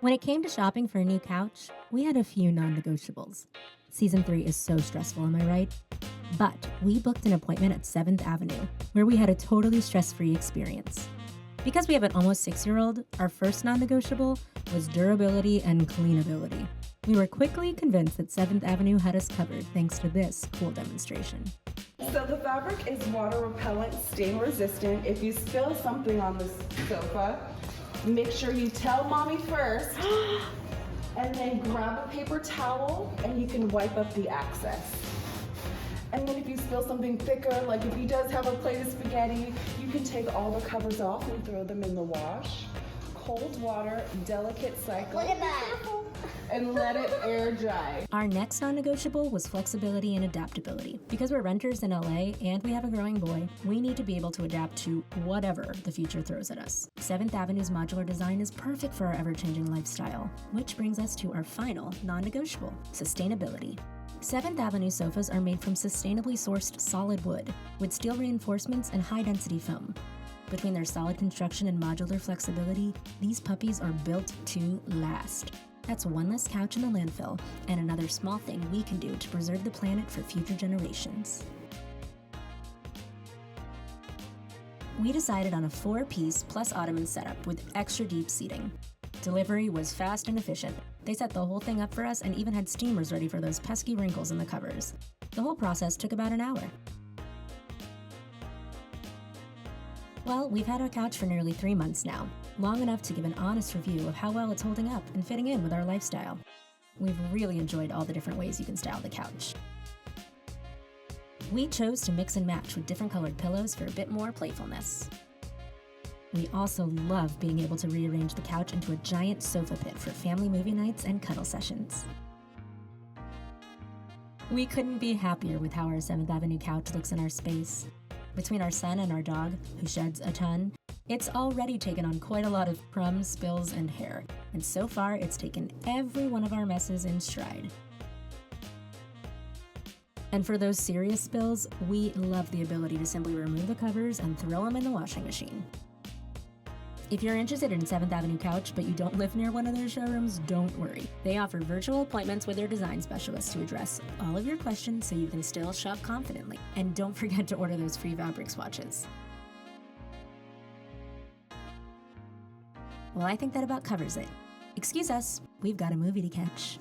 When it came to shopping for a new couch, we had a few non-negotiables. Season 3 is so stressful, am I right? But we booked an appointment at 7th Avenue, where we had a totally stress-free experience. Because we have an almost 6-year-old, our first non-negotiable was durability and cleanability. We were quickly convinced that 7th Avenue had us covered thanks to this cool demonstration. So the fabric is water repellent, stain resistant. If you spill something on this sofa, make sure you tell mommy first and then grab a paper towel and you can wipe up the excess. And then if you spill something thicker, like if he does have a plate of spaghetti, you can take all the covers off and throw them in the wash. Cold water, delicate cycle. Look at that. And let it air dry. Our next non-negotiable was flexibility and adaptability. Because we're renters in LA and we have a growing boy, we need to be able to adapt to whatever the future throws at us. 7th Avenue's modular design is perfect for our ever-changing lifestyle, which brings us to our final non-negotiable, sustainability. 7th Avenue sofas are made from sustainably sourced solid wood with steel reinforcements and high-density foam. Between their solid construction and modular flexibility, these puppies are built to last. That's one less couch in the landfill, and another small thing we can do to preserve the planet for future generations. We decided on a 4-piece plus ottoman setup with extra deep seating. Delivery was fast and efficient. They set the whole thing up for us and even had steamers ready for those pesky wrinkles in the covers. The whole process took about an hour. Well, we've had our couch for nearly 3 months now, long enough to give an honest review of how well it's holding up and fitting in with our lifestyle. We've really enjoyed all the different ways you can style the couch. We chose to mix and match with different colored pillows for a bit more playfulness. We also love being able to rearrange the couch into a giant sofa pit for family movie nights and cuddle sessions. We couldn't be happier with how our 7th Avenue couch looks in our space. Between our son and our dog, who sheds a ton, it's already taken on quite a lot of crumbs, spills, and hair, and so far it's taken every one of our messes in stride. And for those serious spills, we love the ability to simply remove the covers and throw them in the washing machine. If you're interested in 7th Avenue Couch but you don't live near one of their showrooms, don't worry. They offer virtual appointments with their design specialists to address all of your questions so you can still shop confidently. And don't forget to order those free fabric swatches. Well, I think that about covers it. Excuse us, we've got a movie to catch.